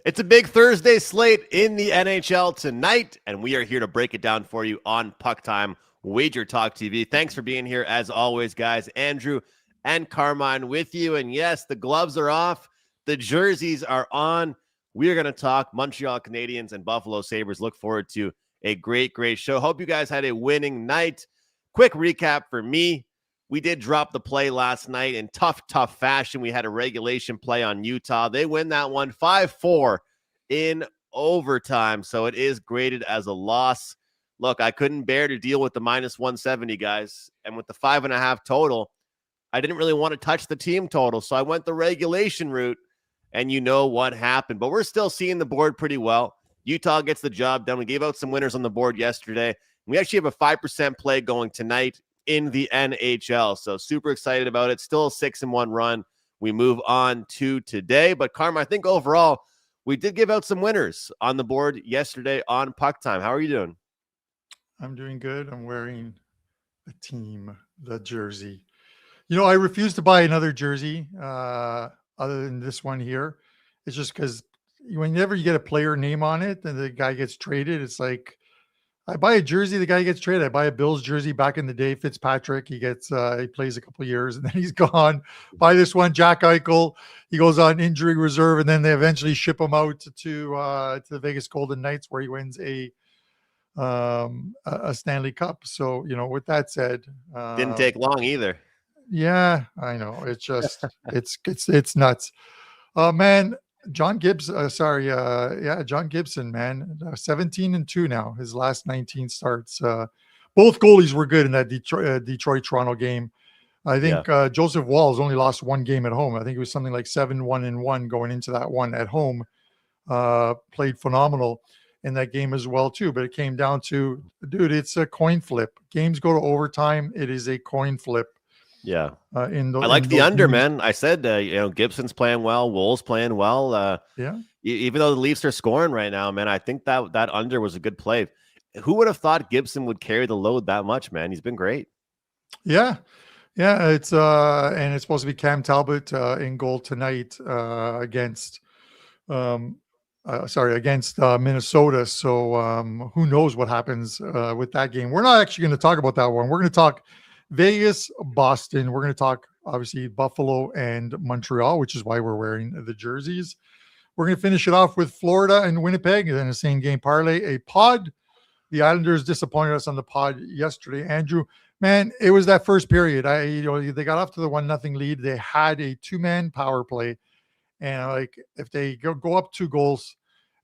It's a big Thursday slate in the NHL tonight, and we are here to break it down for you on PuckTime, WagerTalk TV. Thanks for being here, as always, guys. Andrew and Carmine with you. And yes, the gloves are off. The jerseys are on. We are going to talk Montreal Canadiens and Buffalo Sabres. Look forward to a great, great show. Hope you guys had a winning night. Quick recap for me. We did drop the play last night in tough fashion. We had a regulation play on Utah. They win that one 5-4 in overtime. So it is graded as a loss. Look, I couldn't bear to deal with the minus 170, guys. And with the 5.5 total, I didn't really want to touch the team total. So I went the regulation route, and you know what happened. But we're still seeing the board pretty well. Utah gets the job done. We gave out some winners on the board yesterday. We actually have a 5% play going tonight in the NHL. So super excited about it. Still a 6-1 run. We move on to today. But Carm, I think overall, we did give out some winners on the board yesterday on PuckTime. How are you doing? I'm doing good. I'm wearing the jersey. You know, I refuse to buy another jersey other than this one here. It's just because whenever you get a player name on it and the guy gets traded, it's like, I buy a jersey, the guy gets traded. I buy a Bills jersey back in the day, Fitzpatrick. He plays a couple of years and then he's gone. Buy this one, Jack Eichel. He goes on injury reserve and then they eventually ship him out to the Vegas Golden Knights where he wins a Stanley Cup. So, you know, with that said, didn't take long either. Yeah, I know. It's just, it's nuts. Man, John Gibson, John Gibson, man, 17-2 now, his last 19 starts. Both goalies were good in that Detroit-Toronto game. I think Joseph Walls only lost one game at home. I think it was something like 7-1-1 going into that one at home. Played phenomenal in that game as well, too. But it came down to, dude, it's a coin flip. Games go to overtime. It is a coin flip. Yeah. I like the under, man. I said, Gibson's playing well. Wool's playing well. Even though the Leafs are scoring right now, man, I think that under was a good play. Who would have thought Gibson would carry the load that much, man? He's been great. Yeah. It's and it's supposed to be Cam Talbot in goal tonight against Minnesota. So who knows what happens with that game? We're not actually going to talk about that one. We're going to talk Vegas, Boston. We're going to talk, obviously, Buffalo and Montreal, which is why we're wearing the jerseys. We're going to finish it off with Florida and Winnipeg, and then a same-game parlay, a pod. The Islanders disappointed us on the pod yesterday. Andrew, man, it was that first period. They got off to the 1-0 lead. They had a two-man power play, and if they go up 2 goals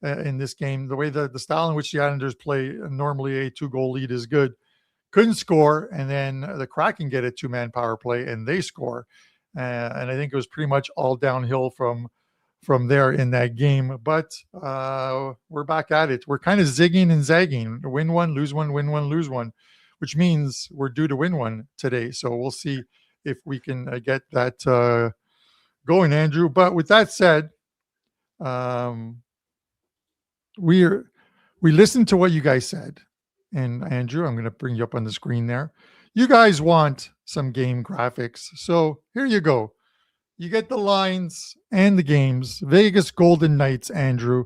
in this game, the way the style in which the Islanders play, normally a 2-goal lead is good. Couldn't score, and then the Kraken get a 2-man power play, and they score. And I think it was pretty much all downhill from there in that game. But we're back at it. We're kind of zigging and zagging. Win one, lose one, win one, lose one, which means we're due to win one today. So we'll see if we can get that going, Andrew. But with that said, we listened to what you guys said. And Andrew, I'm going to bring you up on the screen there. You guys want some game graphics. So here you go. You get the lines and the games. Vegas Golden Knights, Andrew,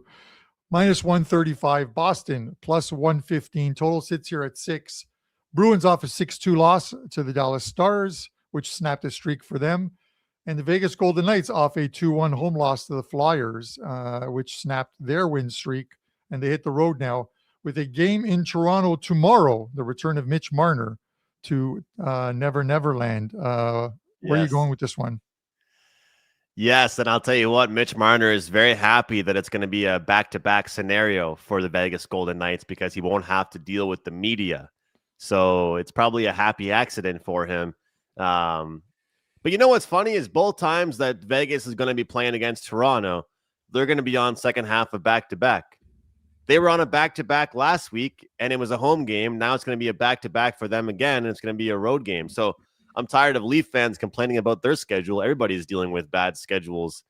minus 135. Boston, plus 115. Total sits here at 6. Bruins off a 6-2 loss to the Dallas Stars, which snapped a streak for them. And the Vegas Golden Knights off a 2-1 home loss to the Flyers, which snapped their win streak. And they hit the road now with a game in Toronto tomorrow, the return of Mitch Marner to Never Neverland. Where are you going with this one? Yes, and I'll tell you what, Mitch Marner is very happy that it's going to be a back-to-back scenario for the Vegas Golden Knights because he won't have to deal with the media. So it's probably a happy accident for him. But you know what's funny is both times that Vegas is going to be playing against Toronto, they're going to be on second half of back-to-back. They were on a back-to-back last week, and it was a home game. Now it's going to be a back-to-back for them again, and it's going to be a road game. So I'm tired of Leaf fans complaining about their schedule. Everybody's dealing with bad schedules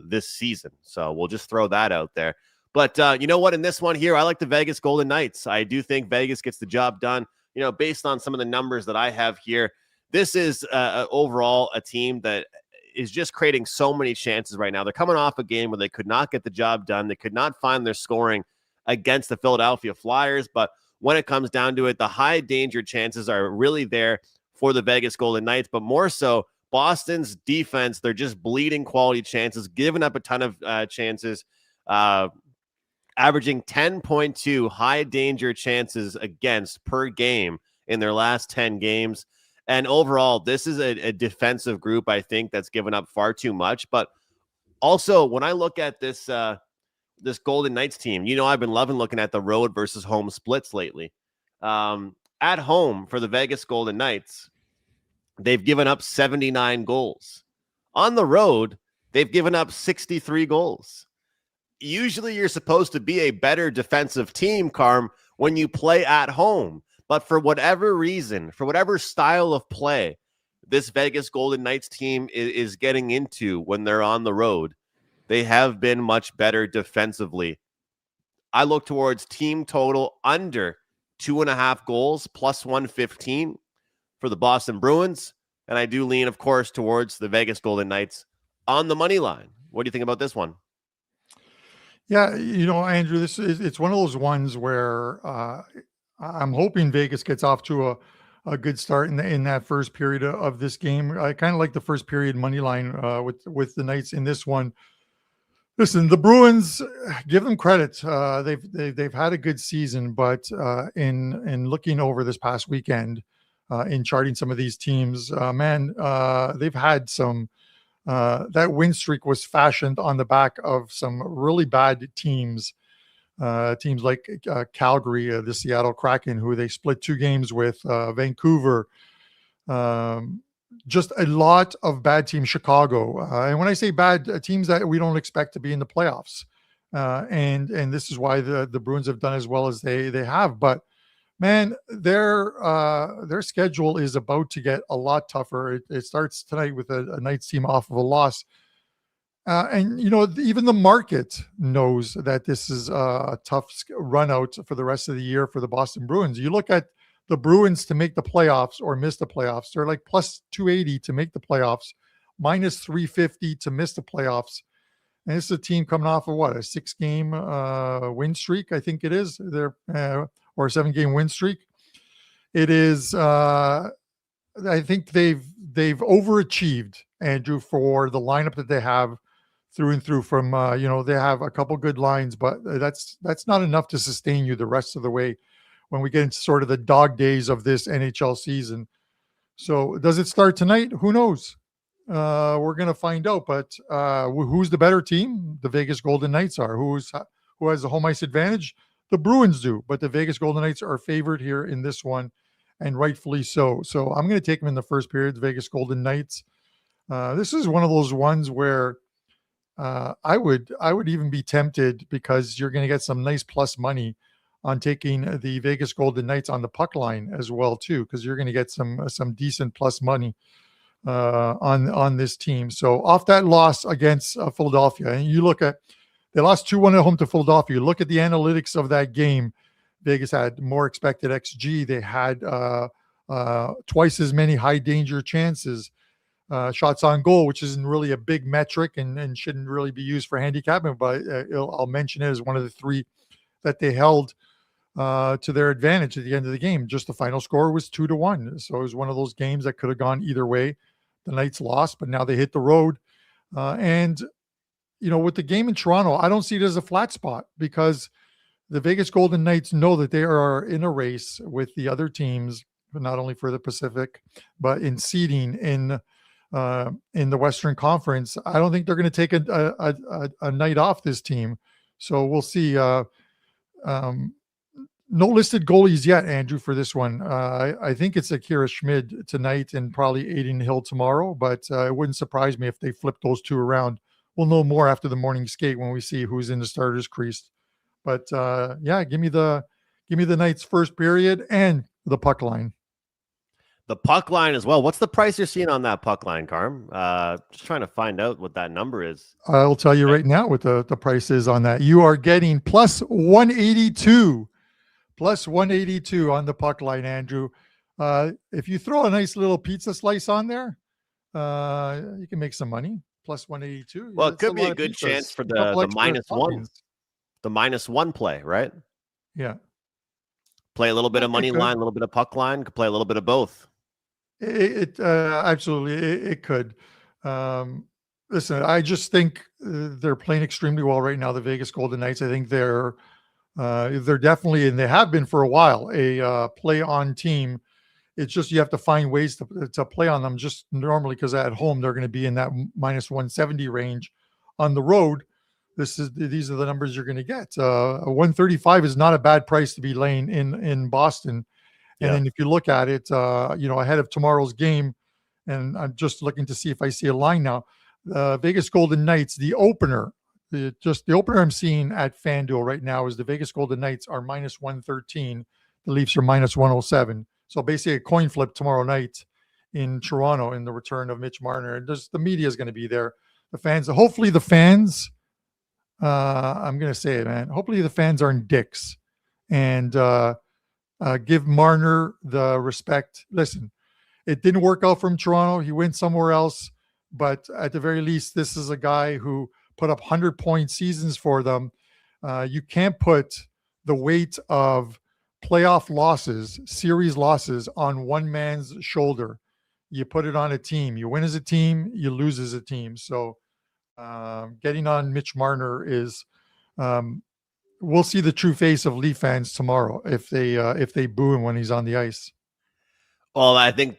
this season. So we'll just throw that out there. But you know what? In this one here, I like the Vegas Golden Knights. I do think Vegas gets the job done. You know, based on some of the numbers that I have here, this is overall a team that is just creating so many chances right now. They're coming off a game where they could not get the job done. They could not find their scoring against the Philadelphia Flyers. But when it comes down to it, the high danger chances are really there for the Vegas Golden Knights, but more so Boston's defense. They're just bleeding quality chances, giving up a ton of chances, averaging 10.2 high danger chances against per game in their last 10 games. And overall, this is a defensive group, I think, that's given up far too much. But also, when I look at this this Golden Knights team, I've been loving looking at the road versus home splits lately. At home for the Vegas Golden Knights, they've given up 79 goals. On the road, they've given up 63 goals. Usually you're supposed to be a better defensive team, Carm, when you play at home. But for whatever reason, for whatever style of play this Vegas Golden Knights team is getting into when they're on the road, they have been much better defensively. I look towards team total under 2.5 goals, plus 115 for the Boston Bruins. And I do lean, of course, towards the Vegas Golden Knights on the money line. What do you think about this one? Yeah, Andrew, it's one of those ones where I'm hoping Vegas gets off to a good start in that first period of this game. I kind of like the first period money line with the Knights in this one. Listen, the Bruins, give them credit. They've had a good season, but in looking over this past weekend, in charting some of these teams, they've had some. That win streak was fashioned on the back of some really bad teams. Teams like Calgary, the Seattle Kraken, who they split 2 games with, Vancouver, just a lot of bad teams, Chicago. And when I say bad, teams that we don't expect to be in the playoffs. And this is why the Bruins have done as well as they have. But man, their schedule is about to get a lot tougher. It starts tonight with a Knights team off of a loss. And, even the market knows that this is a tough run out for the rest of the year for the Boston Bruins. You look at the Bruins to make the playoffs or miss the playoffs. They're like plus 280 to make the playoffs, minus 350 to miss the playoffs. And this is a team coming off of what, a 6-game win streak, I think it is. They're or a 7-game win streak. It is. I think they've overachieved, Andrew, for the lineup that they have through and through. From they have a couple good lines, but that's not enough to sustain you the rest of the way when we get into sort of the dog days of this NHL season. So does it start tonight? Who knows? We're going to find out. But who's the better team? The Vegas Golden Knights are. Who has the home ice advantage? The Bruins do. But the Vegas Golden Knights are favored here in this one, and rightfully so. So I'm going to take them in the first period, the Vegas Golden Knights. This is one of those ones where I would even be tempted, because you're going to get some nice plus money on taking the Vegas Golden Knights on the puck line as well too, because you're going to get some decent plus money on this team. So off that loss against Philadelphia, and you look at, they lost 2-1 at home to Philadelphia. You look at the analytics of that game. Vegas had more expected XG. They had twice as many high danger chances, shots on goal, which isn't really a big metric and shouldn't really be used for handicapping, but I'll mention it as one of the 3 that they held to their advantage at the end of the game. Just the final score was 2-1. So it was one of those games that could have gone either way. The Knights lost, but now they hit the road. And with the game in Toronto, I don't see it as a flat spot, because the Vegas Golden Knights know that they are in a race with the other teams, not only for the Pacific, but in seeding in the Western Conference. I don't think they're going to take a night off, this team. So we'll see. No listed goalies yet, Andrew, for this one. I think it's Akira Schmid tonight and probably Aiden Hill tomorrow, but it wouldn't surprise me if they flip those 2 around. We'll know more after the morning skate when we see who's in the starters crease. But give me the Knights first period and the puck line. The puck line as well. What's the price you're seeing on that puck line, Carm? Just trying to find out what that number is. I'll tell you right now what the price is on that. You are getting plus 182. Plus 182 on the puck line, Andrew. If you throw a nice little pizza slice on there, You can make some money. Plus 182. Well, it That's a could be lot a of good chance pizzas. for A couple the extra minus one, toppings. the -1 play, right? Yeah. Play a little bit of money It could. line, a little bit of puck line. Could play a little bit of both. It absolutely it could. Um, Listen, I just think they're playing extremely well right now. The Vegas Golden Knights. I think they're definitely, and they have been for a while, a play on team. It's just you have to find ways to play on them. Just normally, because at home they're going to be in that minus 170 range. On the road, these are the numbers you're going to get. A 135 is not a bad price to be laying in Boston. And Yeah. then if you look at it, ahead of tomorrow's game, and I'm just looking to see if I see a line now. Vegas Golden Knights, the opener, the opener I'm seeing at FanDuel right now is the Vegas Golden Knights are minus 113. The Leafs are minus 107. So basically a coin flip tomorrow night in Toronto in the return of Mitch Marner. And the media is going to be there. The fans, hopefully the fans, I'm going to say it, man. Hopefully the fans aren't dicks and give Marner the respect. Listen, it didn't work out from Toronto. He went somewhere else. But at the very least, this is a guy who put up 100-point seasons for them. You can't put the weight of playoff losses, series losses on one man's shoulder. You put it on a team. You win as a team, you lose as a team. So getting on Mitch Marner is we'll see the true face of Leaf fans tomorrow if they boo him when he's on the ice. Well, I think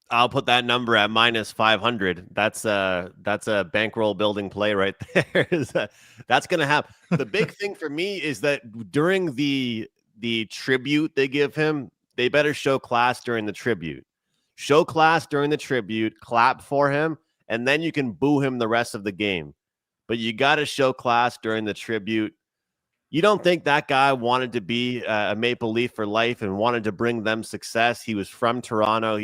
I'll put that number at minus 500. That's a bankroll building play right there. That's going to happen. The big thing for me is that during the tribute they give him, they better show class during the tribute. Show class during the tribute, clap for him, and then you can boo him the rest of the game. But you got to show class during the tribute. You don't think that guy wanted to be a Maple Leaf for life and wanted to bring them success? He was from Toronto.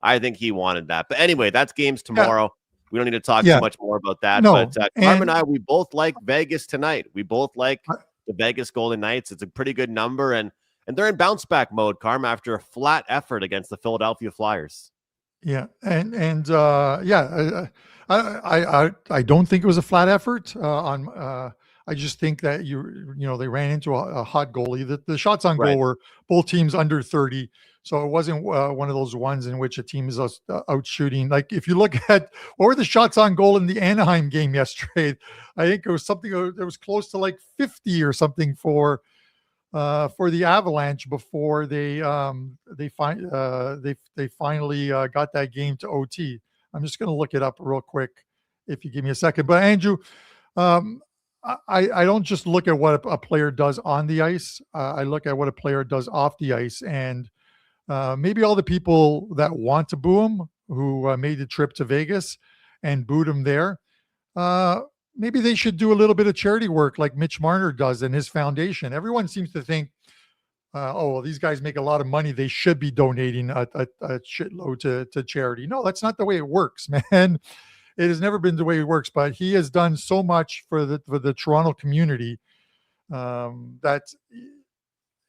I think he wanted that. But anyway, that's games tomorrow. Yeah. We don't need to talk too much more about that. No, but Carm and I, we both like Vegas tonight. We both like the Vegas Golden Knights. It's a pretty good number, and they're in bounce back mode, Carm, after a flat effort against the Philadelphia Flyers. Yeah, I don't think it was a flat effort I just think that they ran into a hot goalie. The shots on goal were both teams under 30. So it wasn't one of those ones in which a team is out shooting. Like if you look at what were the shots on goal in the Anaheim game yesterday, I think it was something that was close to like 50 or something for the Avalanche before they finally got that game to OT. I'm just going to look it up real quick if you give me a second. But Andrew, I don't just look at what a player does on the ice. I look at what a player does off the ice. And maybe all the people that want to boo him, who made the trip to Vegas and booed him there, maybe they should do a little bit of charity work like Mitch Marner does in his foundation. Everyone seems to think, these guys make a lot of money. They should be donating a shitload to charity. No, that's not the way it works, man. It has never been the way it works, but he has done so much for the Toronto community that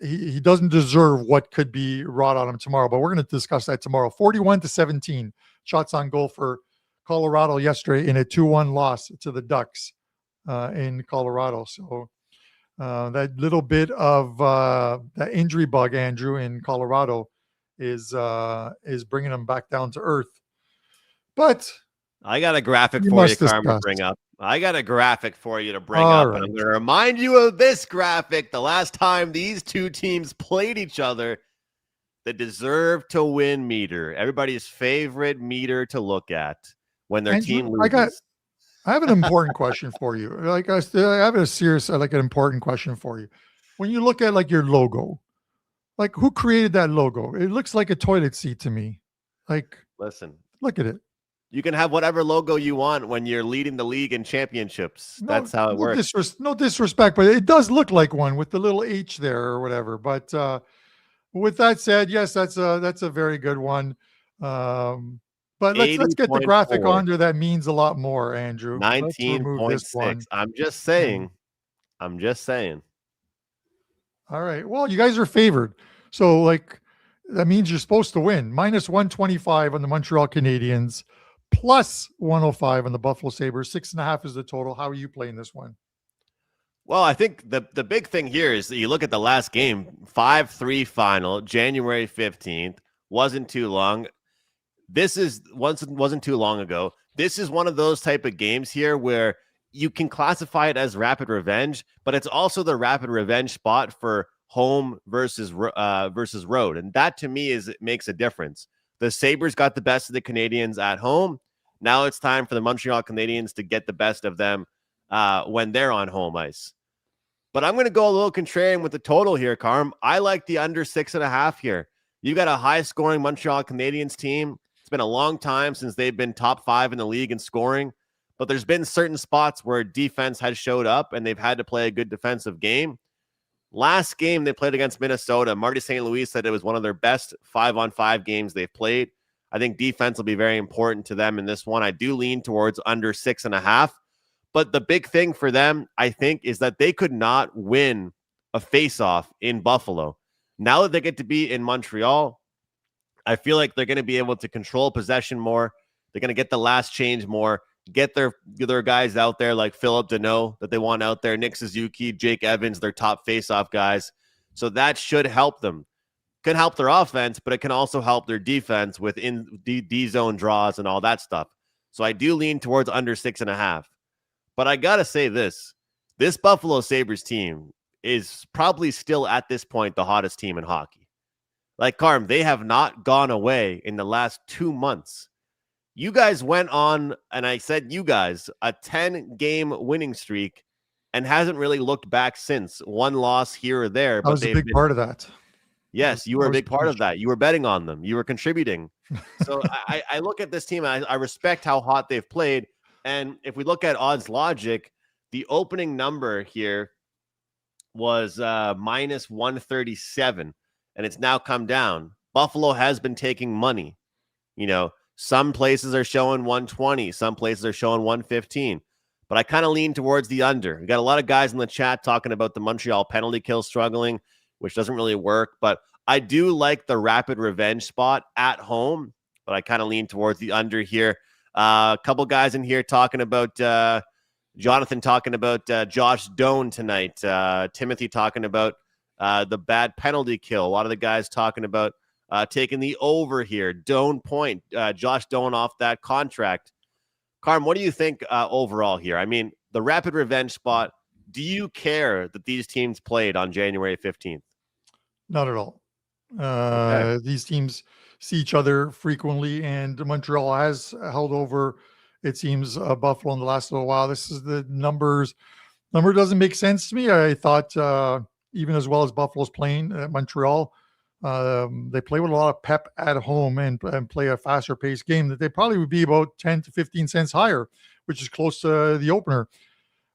he doesn't deserve what could be wrought on him tomorrow. But we're going to discuss that tomorrow. 41-17 shots on goal for Colorado yesterday in a 2-1 loss to the Ducks in Colorado. So that little bit of that injury bug, Andrew, in Colorado is bringing them back down to earth. But I got a graphic for you, Carm, to bring up. I got a graphic for you to bring up. Right. And I'm going to remind you of this graphic. The last time these two teams played each other, the deserve to win meter, everybody's favorite meter to look at when their team loses. I have an important question for you. Like I have an important question for you. When you look at like your logo, like who created that logo? It looks like a toilet seat to me. Like, listen, look at it. You can have whatever logo you want when you're leading the league in championships. That's how it works. No disrespect, but it does look like one with the little H there or whatever. But with that said, yes, that's a very good one. But let's get the graphic on there. That means a lot more, Andrew. 19.6. I'm just saying. All right. Well, you guys are favored. So that means you're supposed to win. Minus 125 on the Montreal Canadiens. plus 105 on the Buffalo Sabres. 6.5 is the total. How are you playing this one? Well, I think the big thing here is that you look at the last game, 5-3 final, January 15th, wasn't too long. Wasn't too long ago. This is one of those type of games here where you can classify it as rapid revenge, but it's also the rapid revenge spot for home versus road. And that to me it makes a difference. The Sabres got the best of the Canadiens at home. Now it's time for the Montreal Canadiens to get the best of them when they're on home ice. But I'm going to go a little contrarian with the total here, Carm. I like the under 6.5 here. You got a high-scoring Montreal Canadiens team. It's been a long time since they've been top 5 in the league in scoring, but there's been certain spots where defense has showed up and they've had to play a good defensive game. Last game they played against Minnesota, Marty St. Louis said it was one of their best 5-on-5 games they've played. I think defense will be very important to them in this one. I do lean towards under 6.5. But the big thing for them, I think, is that they could not win a face-off in Buffalo. Now that they get to be in Montreal, I feel like they're going to be able to control possession more. They're going to get the last change more, get their guys out there like Philip Deneau that they want out there, Nick Suzuki, Jake Evans, their top face-off guys. So that should help them. Can help their offense, but it can also help their defense within D-zone draws and all that stuff. So I do lean towards under 6.5. But I got to say this Buffalo Sabres team is probably still at this point the hottest team in hockey. Like, Carm, they have not gone away in the last 2 months. You guys went on, and I said you guys, a 10-game winning streak and hasn't really looked back since. One loss here or there. But I was a big part of that. Yes, you were a big part of that. You were betting on them. You were contributing. So I look at this team, and I respect how hot they've played. And if we look at odds logic, the opening number here was minus 137, and it's now come down. Buffalo has been taking money. You know, some places are showing 120, some places are showing 115. But I kind of lean towards the under. We got a lot of guys in the chat talking about the Montreal penalty kill struggling, which doesn't really work. But I do like the rapid revenge spot at home, but I kind of lean towards the under here. A couple guys in here talking about Jonathan talking about Josh Doan tonight. Timothy talking about the bad penalty kill. A lot of the guys talking about taking the over here. Doan point. Josh Doan off that contract. Carm, what do you think overall here? I mean, the rapid revenge spot, do you care that these teams played on January 15th? Not at all. Okay. These teams see each other frequently, and Montreal has held over, it seems, Buffalo in the last little while. This is the number doesn't make sense to me. I thought even as well as Buffalo's playing at Montreal, they play with a lot of pep at home and play a faster paced game, that they probably would be about 10 to 15 cents higher, which is close to the opener.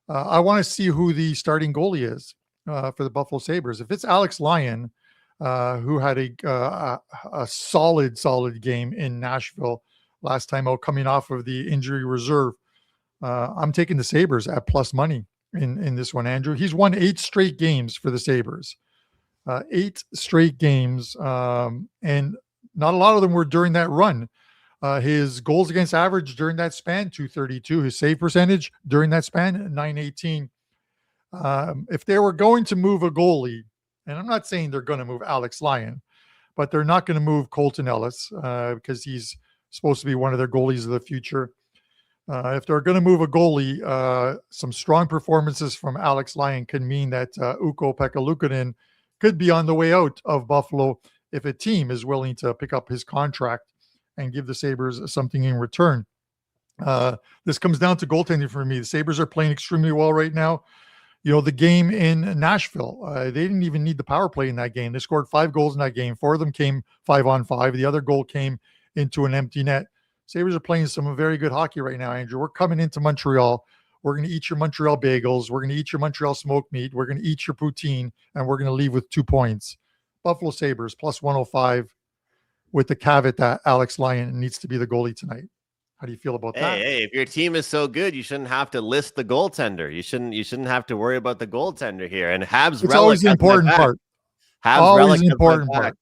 I want to see who the starting goalie is for the Buffalo Sabres. If it's Alex Lyon, who had a solid game in Nashville last time out, coming off of the injury reserve, I'm taking the Sabres at plus money in this one, Andrew. He's won 8 straight games for the Sabres. 8 straight games, and not a lot of them were during that run. His goals against average during that span, 232. His save percentage during that span, 918. If they were going to move a goalie, and I'm not saying they're going to move Alex Lyon, but they're not going to move Colton Ellis because he's supposed to be one of their goalies of the future. If they're going to move a goalie, some strong performances from Alex Lyon can mean that Ukko-Pekka Luukkonen could be on the way out of Buffalo if a team is willing to pick up his contract and give the Sabres something in return. This comes down to goaltending for me. The Sabres are playing extremely well right now. You know, the game in Nashville, they didn't even need the power play in that game. They scored 5 goals in that game. 4 of them came 5-on-5. The other goal came into an empty net. Sabres are playing some very good hockey right now, Andrew. We're coming into Montreal. We're going to eat your Montreal bagels. We're going to eat your Montreal smoked meat. We're going to eat your poutine, and we're going to leave with 2 points. Buffalo Sabres plus 105 with the caveat that Alex Lyon needs to be the goalie tonight. How do you feel about that? Hey, if your team is so good, you shouldn't have to list the goaltender. You shouldn't have to worry about the goaltender here. And Habs, it's always the important part. Habs always the important part.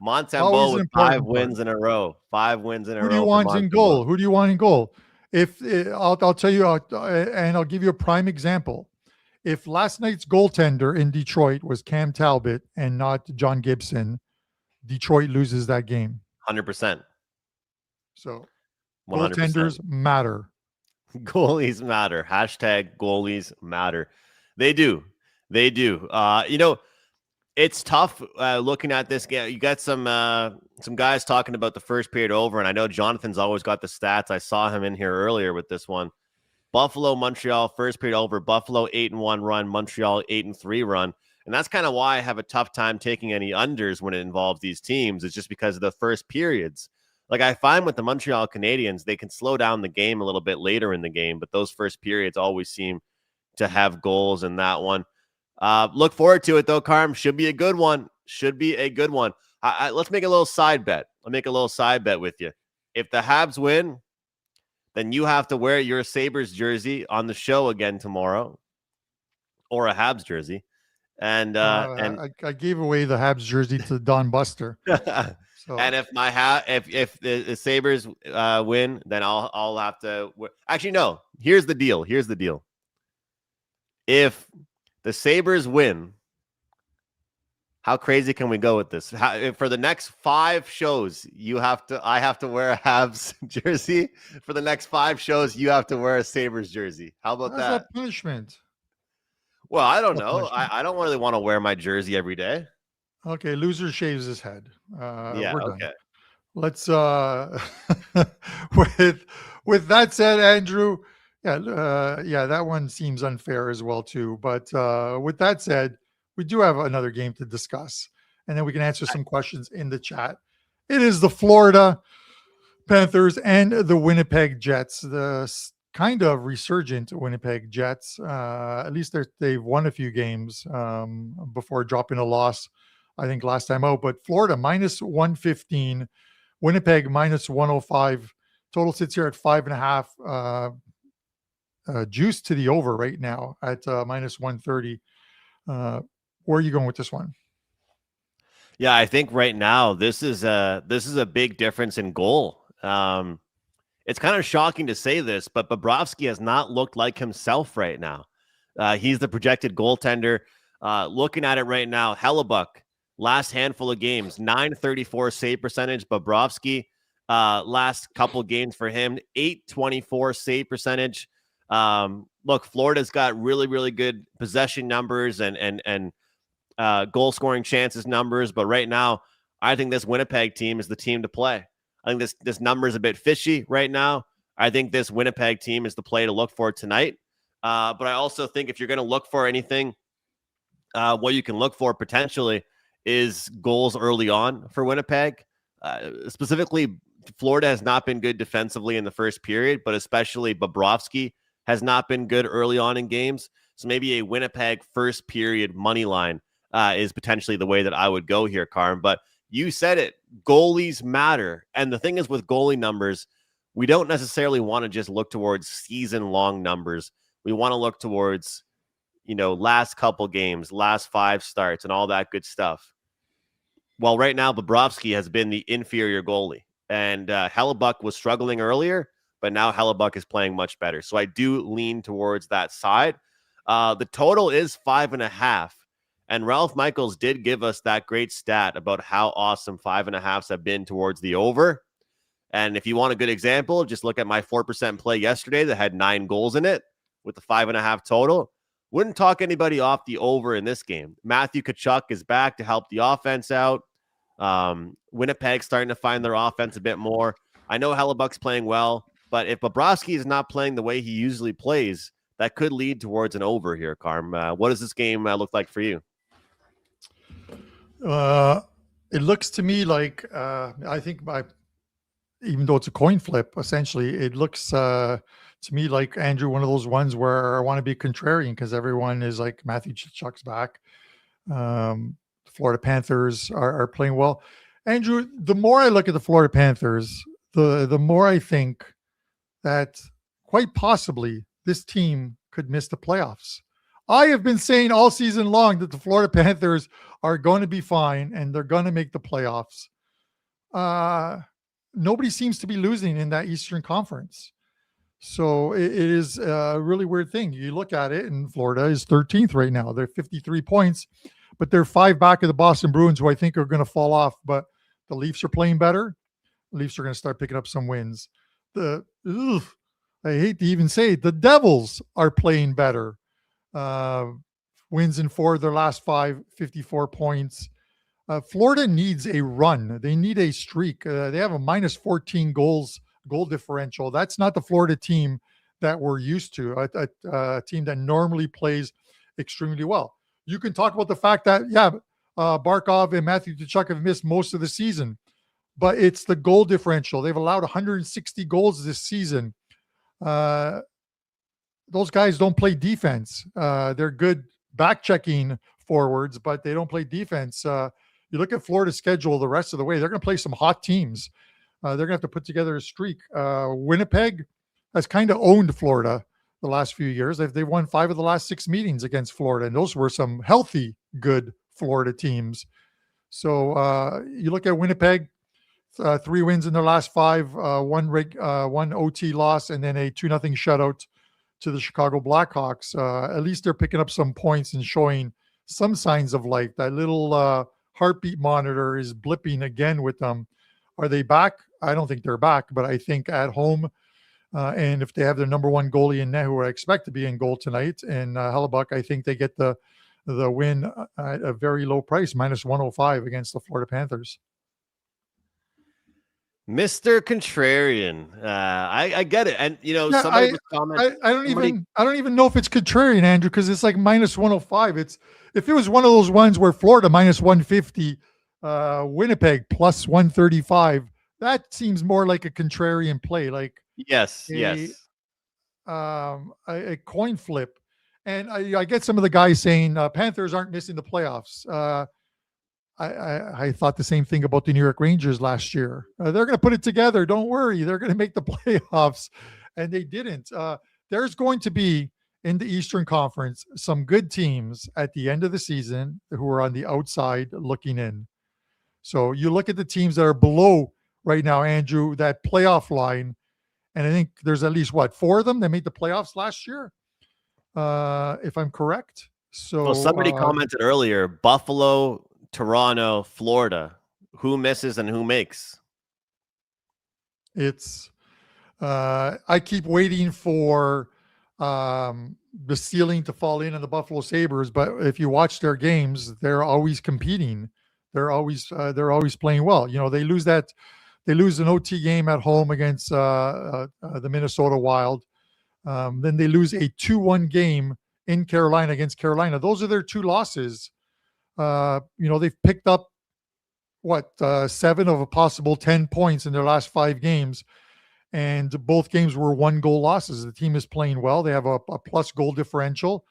Montembeau with 5 important part. wins in a row. 5 wins in a row. Who do you want in goal? Who do you want in goal? If I'll tell you, and I'll give you a prime example. If last night's goaltender in Detroit was Cam Talbot and not John Gibson, Detroit loses that game. 100%. So 100%. goaltenders matter. Goalies matter. Hashtag goalies matter. They do. It's tough looking at this game. You got some guys talking about the first period over, and I know Jonathan's always got the stats. I saw him in here earlier with this one. Buffalo, Montreal, first period over. Buffalo 8-1 run, Montreal 8-3 run. And that's kind of why I have a tough time taking any unders when it involves these teams. It's just because of the first periods. Like I find with the Montreal Canadiens, they can slow down the game a little bit later in the game, but those first periods always seem to have goals in that one. Look forward to it, though, Carm. Should be a good one. Let's make a little side bet. I'll make a little side bet with you. If the Habs win, then you have to wear your Sabres jersey on the show again tomorrow, or a Habs jersey. And I gave away the Habs jersey to Don Buster. So. And if if the Sabres win, then I'll have to. Actually, no. Here's the deal. If the Sabres win, how crazy can we go with this? For the next 5 shows, I have to wear a Habs jersey. For the next 5 shows, you have to wear a Sabres jersey. How about that? How's that punishment? Well, I don't know. I don't really want to wear my jersey every day. Okay, loser shaves his head. Yeah, we're okay. Done. Let's with that said, Andrew, that one seems unfair as well too. But with that said, we do have another game to discuss, and then we can answer some questions in the chat. It is the Florida Panthers and the Winnipeg Jets. The kind of resurgent Winnipeg Jets. At least they've won a few games before dropping a loss, I think, last time out. But Florida minus 115, Winnipeg minus 105. Total sits here at 5.5. Juice to the over right now at minus 130. Where are you going with this one? Yeah, I think right now this is a big difference in goal. It's kind of shocking to say this, but Bobrovsky has not looked like himself right now. He's the projected goaltender. Looking at it right now, Hellebuck, last handful of games, .934 save percentage. Bobrovsky, last couple games for him, .824 save percentage. Look, Florida's got really, really good possession numbers and goal scoring chances numbers, but right now, I think this Winnipeg team is the team to play. I think this number is a bit fishy right now. I think this Winnipeg team is the play to look for tonight. But I also think if you're going to look for anything, what you can look for potentially is goals early on for Winnipeg. Specifically, Florida has not been good defensively in the first period, but especially Bobrovsky has not been good early on in games. So maybe a Winnipeg first period money line is potentially the way that I would go here, Carm. But you said it, goalies matter. And the thing is with goalie numbers, we don't necessarily want to just look towards season-long numbers. We want to look towards, last couple games, last 5 starts, and all that good stuff. Well, right now, Bobrovsky has been the inferior goalie. And Hellebuck was struggling earlier, but now Hellebuck is playing much better. So I do lean towards that side. The total is 5.5. And Ralph Michaels did give us that great stat about how awesome 5.5s have been towards the over. And if you want a good example, just look at my 4% play yesterday that had 9 goals in it with the 5.5 total. Wouldn't talk anybody off the over in this game. Matthew Tkachuk is back to help the offense out. Winnipeg starting to find their offense a bit more. I know Hellebuck's playing well, but if Bobrovsky is not playing the way he usually plays, that could lead towards an over here, Carm. What does this game look like for you? It looks to me like I think even though it's a coin flip, essentially, it looks to me like, Andrew, one of those ones where I want to be contrarian because everyone is like Matthew Tkachuk's back. The Florida Panthers are playing well. Andrew, the more I look at the Florida Panthers, the more I think that quite possibly this team could miss the playoffs. I have been saying all season long that the Florida Panthers are going to be fine and they're going to make the playoffs. Nobody seems to be losing in that Eastern Conference. So it is a really weird thing. You look at it, and Florida is 13th right now. They're 53 points, but they're 5 back of the Boston Bruins, who I think are going to fall off. But the Leafs are playing better. The Leafs are going to start picking up some wins. I hate to even say it, the Devils are playing better. Wins in 4 of their last 5, 54 points. Florida needs a run. They need a streak. They have a minus 14 goal differential. That's not the Florida team that we're used to, a team that normally plays extremely well. You can talk about the fact that, Barkov and Matthew Tkachuk have missed most of the season, but it's the goal differential. They've allowed 160 goals this season. Those guys don't play defense. They're good back-checking forwards, but they don't play defense. You look at Florida's schedule the rest of the way, they're going to play some hot teams. They're going to have to put together a streak. Winnipeg has kind of owned Florida the last few years. They've won 5 of the last 6 meetings against Florida, and those were some healthy, good Florida teams. So you look at Winnipeg, 3 wins in their last 5, one OT loss, and then a 2-0 shutout to the Chicago Blackhawks. At least they're picking up some points and showing some signs of life. That little heartbeat monitor is blipping again with them. Are they back? I don't think they're back, but I think at home, and if they have their number 1 goalie in net, who I expect to be in goal tonight, and Hellebuck, I think they get the win at a very low price, minus 105 against the Florida Panthers. Mr. Contrarian. I get it. And somebody was commenting. I don't even know if it's contrarian, Andrew, because it's like minus 105. If it was one of those ones where Florida minus 150, Winnipeg plus 135, that seems more like a contrarian play, like a coin flip. And I get some of the guys saying Panthers aren't missing the playoffs. I thought the same thing about the New York Rangers last year. They're going to put it together. Don't worry. They're going to make the playoffs. And they didn't. There's going to be, in the Eastern Conference, some good teams at the end of the season who are on the outside looking in. So you look at the teams that are below right now, Andrew, that playoff line, and I think there's at least, 4 of them that made the playoffs last year, if I'm correct. So somebody commented earlier, Buffalo, Toronto, Florida, who misses and who makes? It's I keep waiting for the ceiling to fall in on the Buffalo Sabres, but if you watch their games, they're always competing. They're always playing well. They lose an OT game at home against the Minnesota Wild. Then they lose a 2-1 game in Carolina against Carolina. Those are their 2 losses. They've picked up 7 of a possible 10 points in their last 5 games, and both games were 1-goal losses. The team is playing well. They have a plus goal differential.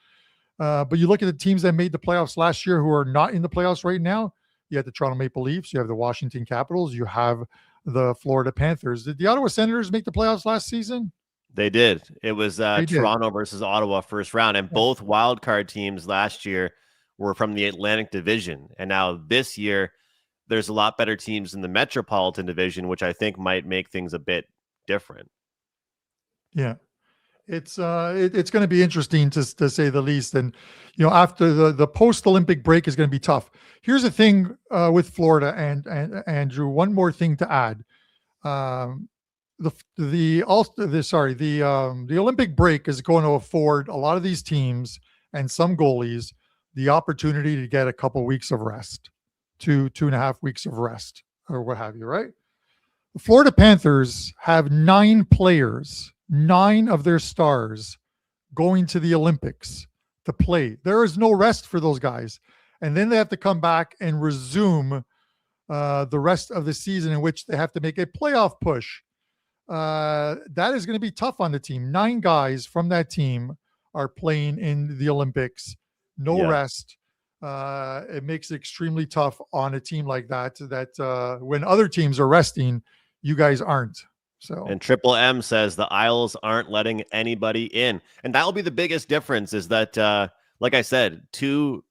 But you look at the teams that made the playoffs last year who are not in the playoffs right now. You have the Toronto Maple Leafs. You have the Washington Capitals. You have the Florida Panthers. Did the Ottawa Senators make the playoffs last season? They did. It was Toronto versus Ottawa first round, and both wild card teams last year were from the Atlantic Division. And now this year, there's a lot better teams in the Metropolitan Division, which I think might make things a bit different. Yeah. It's going to be interesting to say the least. And, after the post-Olympic break is going to be tough. Here's the thing with Florida and Andrew, one more thing to add. The Olympic break is going to afford a lot of these teams and some goalies the opportunity to get a couple weeks of rest, 2.5 weeks of rest, or what have you, right? The Florida Panthers have 9 players, 9 of their stars going to the Olympics to play. There is no rest for those guys. And then they have to come back and resume the rest of the season, in which they have to make a playoff push. That is going to be tough on the team. 9 guys from that team are playing in the Olympics. No rest. It makes it extremely tough on a team like that, when other teams are resting, you guys aren't. So, and Triple M says the Isles aren't letting anybody in. And that'll be the biggest difference, is that like I said, two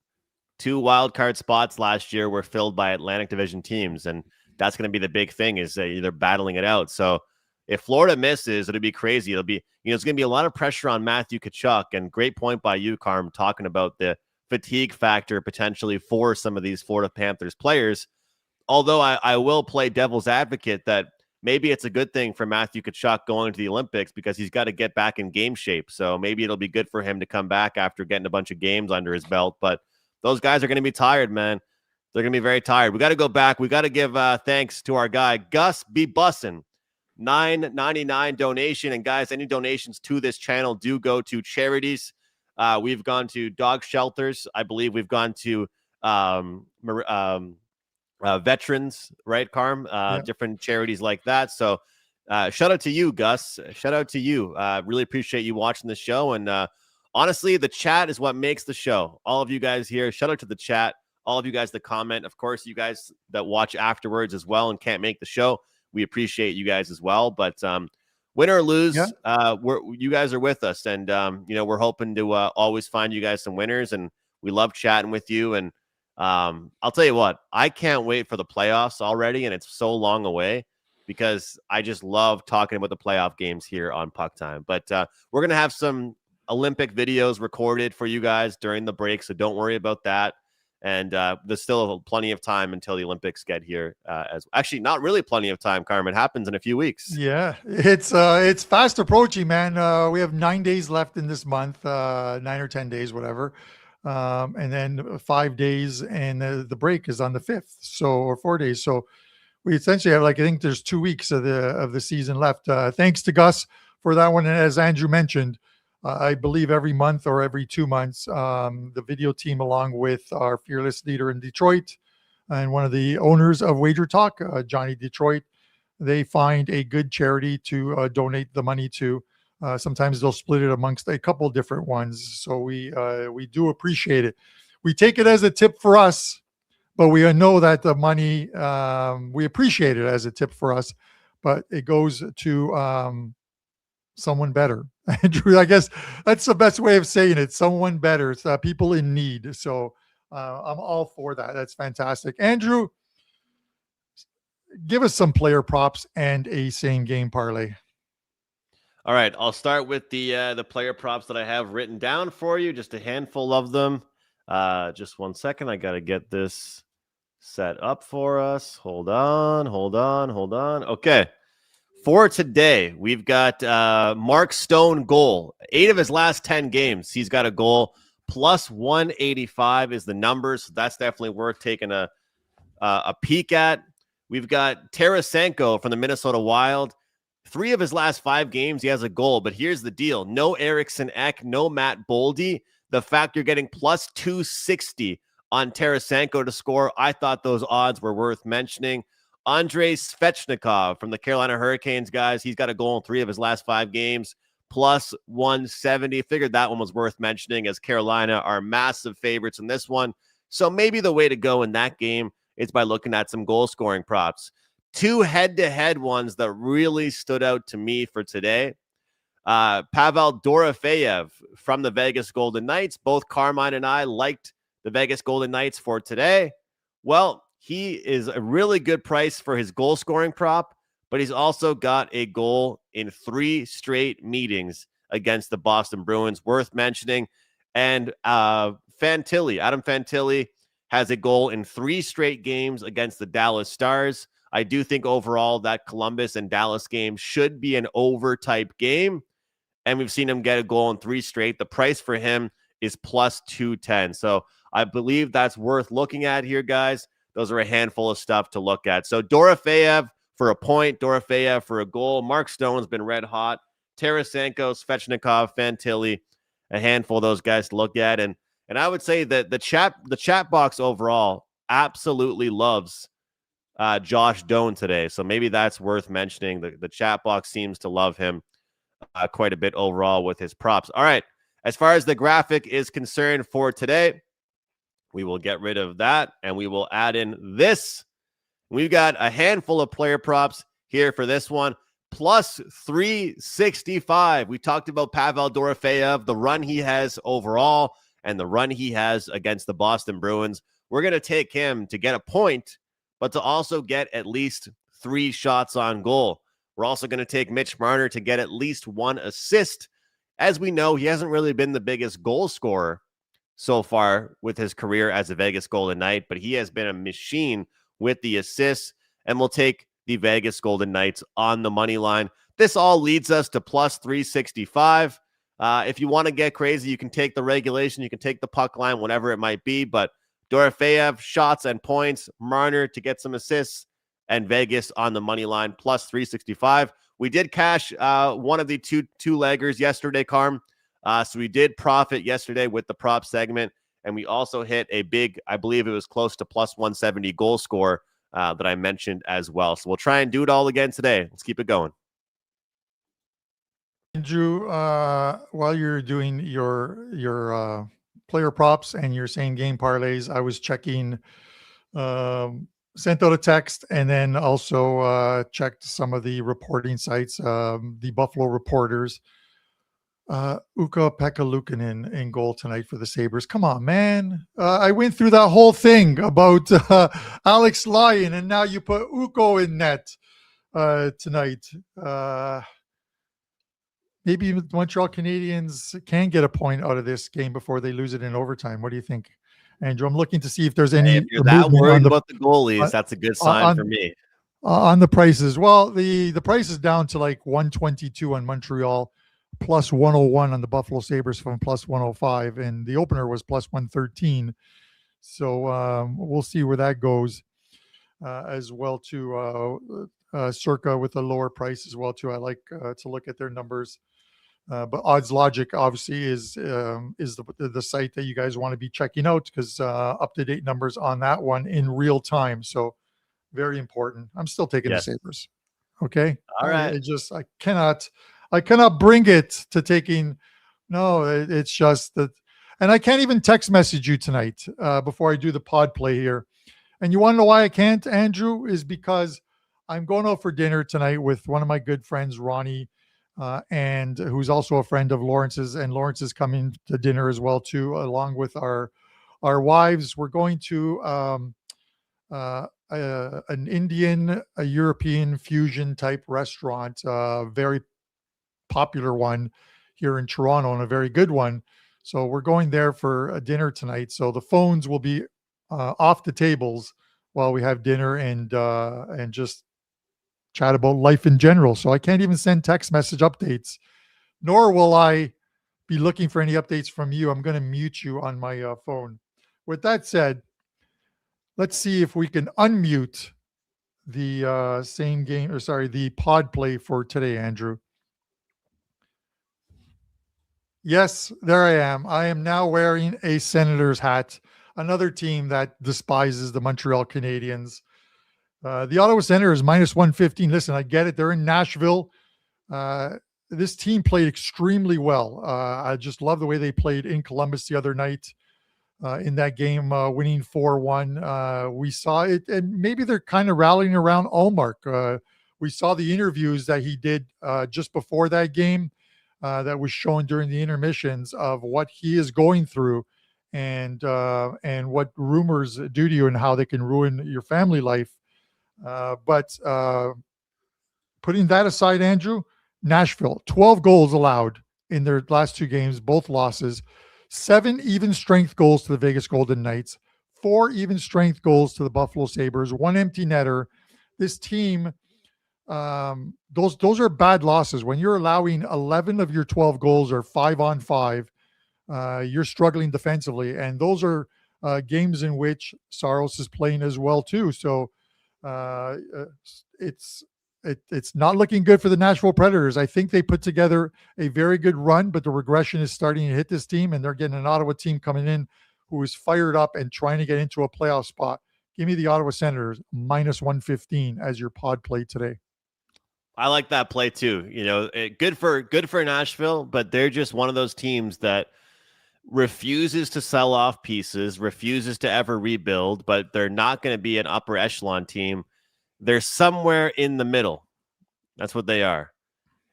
wild card spots last year were filled by Atlantic Division teams, and that's going to be the big thing, is they're battling it out. So if Florida misses, it'll be crazy. It'll be, it's going to be a lot of pressure on Matthew Tkachuk. And great point by you, Carm, talking about the fatigue factor potentially for some of these Florida Panthers players. Although I will play devil's advocate that maybe it's a good thing for Matthew Tkachuk going to the Olympics, because he's got to get back in game shape. So maybe it'll be good for him to come back after getting a bunch of games under his belt. But those guys are going to be tired, man. They're going to be very tired. We got to go back. We got to give thanks to our guy, Gus B. Bussin, $9.99 donation. And guys, any donations to this channel do go to charities. We've gone to dog shelters. I believe we've gone to veterans, right, Carm? Different charities like that. So shout out to you, Gus. Shout out to you. Really appreciate you watching the show. And honestly, the chat is what makes the show. All of you guys here, shout out to the chat. All of you guys that comment. Of course, you guys that watch afterwards as well and can't make the show, we appreciate you guys as well. But win or lose, you guys are with us. And, we're hoping to always find you guys some winners. And we love chatting with you. And I'll tell you what, I can't wait for the playoffs already. And it's so long away, because I just love talking about the playoff games here on Puck Time. But we're going to have some Olympic videos recorded for you guys during the break, so don't worry about that. And there's still plenty of time until the Olympics get here. Actually, not really plenty of time, Carmen. It happens in a few weeks. Yeah, it's fast approaching, man. We have 9 days left in this month, 9 or 10 days, whatever. And then 5 days, and the break is on the 5th, or 4 days. So we essentially have, I think there's 2 weeks of the season left. Thanks to Gus for that one. And as Andrew mentioned, I believe every month or every 2 months, the video team, along with our fearless leader in Detroit and one of the owners of WagerTalk, Johnny Detroit, they find a good charity to donate the money to. Sometimes they'll split it amongst a couple different ones. So we do appreciate it. We take it as a tip for us, but we know that the money, we appreciate it as a tip for us, but it goes to someone better. Andrew, I guess that's the best way of saying it. Someone better. It's people in need. So I'm all for that. That's fantastic. Andrew, give us some player props and a same game parlay. All right, I'll start with the player props that I have written down for you, just a handful of them. Just 1 second. I got to get this set up for us. Hold on. Okay. For today, we've got Mark Stone goal. 8 of his last 10 games, he's got a goal. Plus 185 is the number, so that's definitely worth taking a peek at. We've got Tarasenko from the Minnesota Wild. 3 of his last 5 games, he has a goal. But here's the deal. No Eriksson Ek, no Matt Boldy. The fact you're getting plus 260 on Tarasenko to score, I thought those odds were worth mentioning. Andrei Svechnikov from the Carolina Hurricanes, guys. He's got a goal in 3 of his last 5 games. Plus 170. Figured that one was worth mentioning, as Carolina are massive favorites in this one. So maybe the way to go in that game is by looking at some goal scoring props. 2 head-to-head ones that really stood out to me for today. Pavel Dorofeyev from the Vegas Golden Knights. Both Carmine and I liked the Vegas Golden Knights for today. Well, he is a really good price for his goal scoring prop, but he's also got a goal in 3 straight meetings against the Boston Bruins, worth mentioning. And Adam Fantilli has a goal in 3 straight games against the Dallas Stars. I do think overall that Columbus and Dallas game should be an over type game. And we've seen him get a goal in 3 straight. The price for him is plus 210. So I believe that's worth looking at here, guys. Those are a handful of stuff to look at. So Dorofeyev for a point, Dorofeyev for a goal. Mark Stone's been red hot. Tarasenko, Svechnikov, Fantilli, a handful of those guys to look at. And I would say that the chat box overall absolutely loves Josh Doan today. So maybe that's worth mentioning. The chat box seems to love him quite a bit overall with his props. All right. As far as the graphic is concerned for today, we will get rid of that and we will add in this. We've got a handful of player props here for this one. Plus 365. We talked about Pavel Dorofeyev, the run he has overall. and the run he has against the Boston Bruins, we're going to take him to get a point, but to also get at least 3 shots on goal. We're also going to take Mitch Marner to get at least 1 assist. As we know, he hasn't really been the biggest goal scorer so far with his career as a Vegas Golden Knight, but he has been a machine with the assists, and we'll take the Vegas Golden Knights on the money line. This all leads us to plus 365. If you want to get crazy, you can take the regulation, you can take the puck line, whatever it might be, but Dorofeyev, shots and points, Marner to get some assists, and Vegas on the money line, plus 365. We did cash one of the two-leggers yesterday, Carm. So we did profit yesterday with the prop segment, and we also hit a big, I believe it was close to plus 170 goal score that I mentioned as well. So we'll try and do it all again today. Let's keep it going. Andrew, while you're doing your player props and your same game parlays, I was checking, sent out a text, and then also checked some of the reporting sites, the Buffalo Reporters. Ukko-Pekka Luukkonen in goal tonight for the Sabres. Come on, man. I went through that whole thing about Alex Lyon, and now you put Ukko in net tonight. Maybe the Montreal Canadiens can get a point out of this game before they lose it in overtime. What do you think, Andrew? I'm looking to see if there's any. If you're that worried about the goalies, that's a good sign for me. On the prices, well, the price is down to like 122 on Montreal, plus 101 on the Buffalo Sabres from plus 105, and the opener was plus 113. So we'll see where that goes as well too. Circa with a lower price as well too. I like to look at their numbers. But Odds Logic obviously is the site that you guys want to be checking out, because up-to-date numbers on that one in real time. So very important. I'm still taking the Sabres. Okay. All right. I cannot bring it to taking. No, it's just that. And I can't even text message you tonight before I do the pod play here. And you want to know why I can't, Andrew? Is because I'm going out for dinner tonight with one of my good friends, Ronnie, and who's also a friend of Lawrence's, and Lawrence is coming to dinner as well too, along with our wives. We're going to an Indian, a European fusion type restaurant, very popular one here in Toronto, and a very good one. So we're going there for a dinner tonight. So the phones will be off the tables while we have dinner and just chat about life in general. So I can't even send text message updates, nor will I be looking for any updates from you. I'm going to mute you on my phone. With that said, let's see if we can unmute the the pod play for today, Andrew. Yes, there I am. I am now wearing a Senators hat, another team that despises the Montreal Canadiens. The Ottawa Senators minus 115. Listen, I get it. They're in Nashville. This team played extremely well. I just love the way they played in Columbus the other night in that game, winning 4-1. We saw it, and maybe they're kind of rallying around Allmark. We saw the interviews that he did just before that game that was shown during the intermissions of what he is going through and what rumors do to you and how they can ruin your family life. But putting that aside, Andrew, Nashville, 12 goals allowed in their last 2 games, both losses, 7 even strength goals to the Vegas Golden Knights, 4 even strength goals to the Buffalo Sabres, 1 empty netter. This team, those are bad losses. When you're allowing 11 of your 12 goals or 5-on-5, you're struggling defensively. And those are games in which Saros is playing as well too. So it's not looking good for the Nashville Predators. I think they put together a very good run, but the regression is starting to hit this team, and they're getting an Ottawa team coming in who is fired up and trying to get into a playoff spot. Give me the Ottawa Senators minus 115 as your pod play today. I like that play too. You know, good for Nashville, but they're just one of those teams that refuses to sell off pieces, refuses to ever rebuild, but they're not going to be an upper echelon team. They're somewhere in the middle. That's what they are.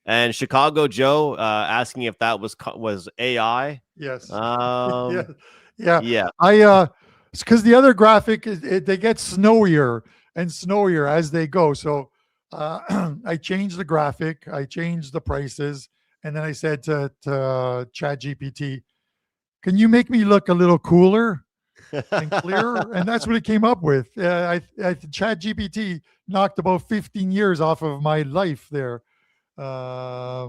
And Chicago Joe asking if that was AI. Yes. Yeah. Um, Yeah. yeah. It's because the other graphic they get snowier and snowier as they go. So I changed the graphic, I changed the prices, and then I said to Chat GPT, can you make me look a little cooler and clearer? And that's what it came up with. Chat GPT knocked about 15 years off of my life there. I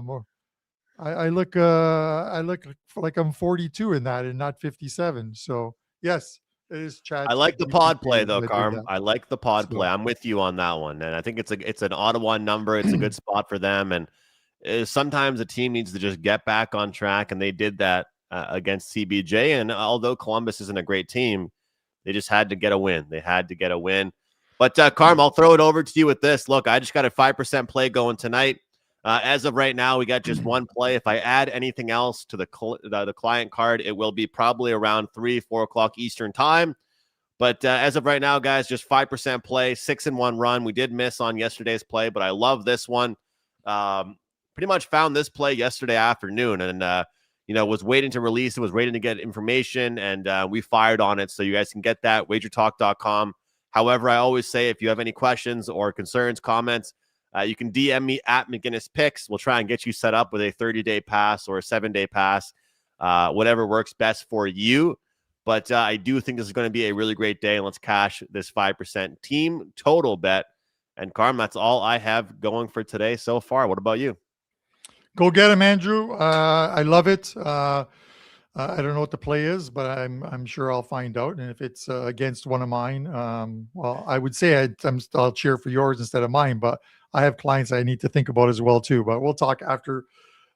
look like I'm 42 in that and not 57. So yes, it is Chat I like the pod play GPT though, that did Carm. that. I like the pod play. So I'm with you on that one, and I think it's an Ottawa number. It's a good spot for them, and sometimes a team needs to just get back on track, and they did that against CBJ. And although Columbus isn't a great team, they just had to get a win. They had to get a win. But Carm, I'll throw it over to you with this. Look, I just got a 5% play going tonight. As of right now, we got just one play. If I add anything else to the client card, it will be probably around 3-4 o'clock Eastern time. But as of right now, guys, just 5% play, 6-1 run. We did miss on yesterday's play, but I love this one. Pretty much found this play yesterday afternoon and, was waiting to release it, was waiting to get information, and we fired on it. So you guys can get that, wagertalk.com. However, I always say if you have any questions or concerns, comments, you can DM me at McInnis Picks. We'll try and get you set up with a 30-day pass or a 7-day pass, whatever works best for you. But I do think this is going to be a really great day, and let's cash this 5% team total bet. And Carm, that's all I have going for today so far. What about you? go get him, Andrew. I love it. I don't know what the play is, but I'm sure I'll find out. And if it's against one of mine, well, I would say I'll cheer for yours instead of mine. But I have clients I need to think about as well too. But we'll talk after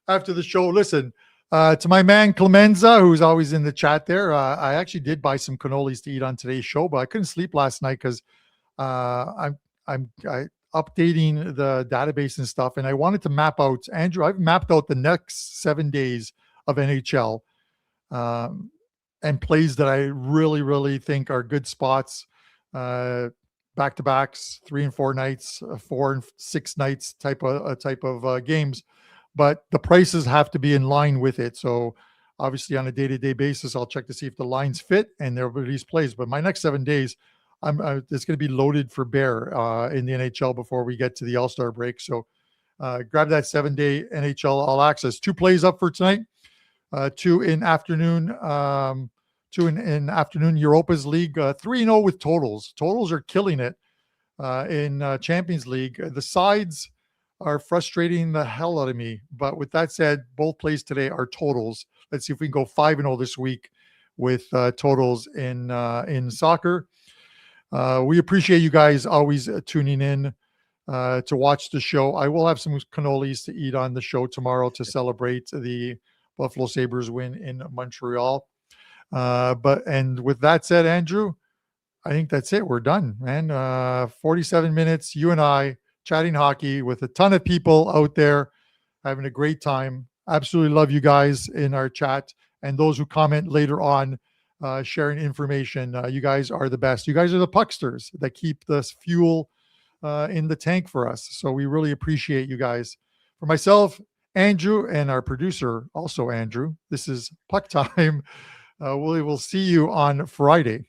the show. Listen. To my man Clemenza, who's always in the chat there, I actually did buy some cannolis to eat on today's show, but I couldn't sleep last night because I'm updating the database and stuff, and I wanted to map out. Andrew, I've mapped out the next 7 days of NHL and plays that I really, really think are good spots. Back-to-backs, 3 and 4 nights, 4 and 6 nights type of games. But the prices have to be in line with it. So obviously on a day-to-day basis, I'll check to see if the lines fit and there will be these plays. But my next 7 days, it's going to be loaded for bear in the NHL before we get to the All-Star break. So grab that 7-day NHL All Access. 2 plays up for tonight, 2 in afternoon, 2 in afternoon Europa's League, 3-0 with totals. Totals are killing it in Champions League. The sides are frustrating the hell out of me. But with that said, both plays today are totals. Let's see if we can go 5-0 this week with totals in soccer. We appreciate you guys always tuning in to watch the show. I will have some cannolis to eat on the show tomorrow to celebrate the Buffalo Sabres win in Montreal. And with that said, Andrew, I think that's it. We're done, man. 47 minutes, you and I, chatting hockey with a ton of people out there, having a great time. Absolutely love you guys in our chat and those who comment later on, sharing information. You guys are the best. You guys are the pucksters that keep this fuel in the tank for us. So we really appreciate you guys. For myself, Andrew, and our producer, also Andrew, this is Puck Time. We will see you on Friday.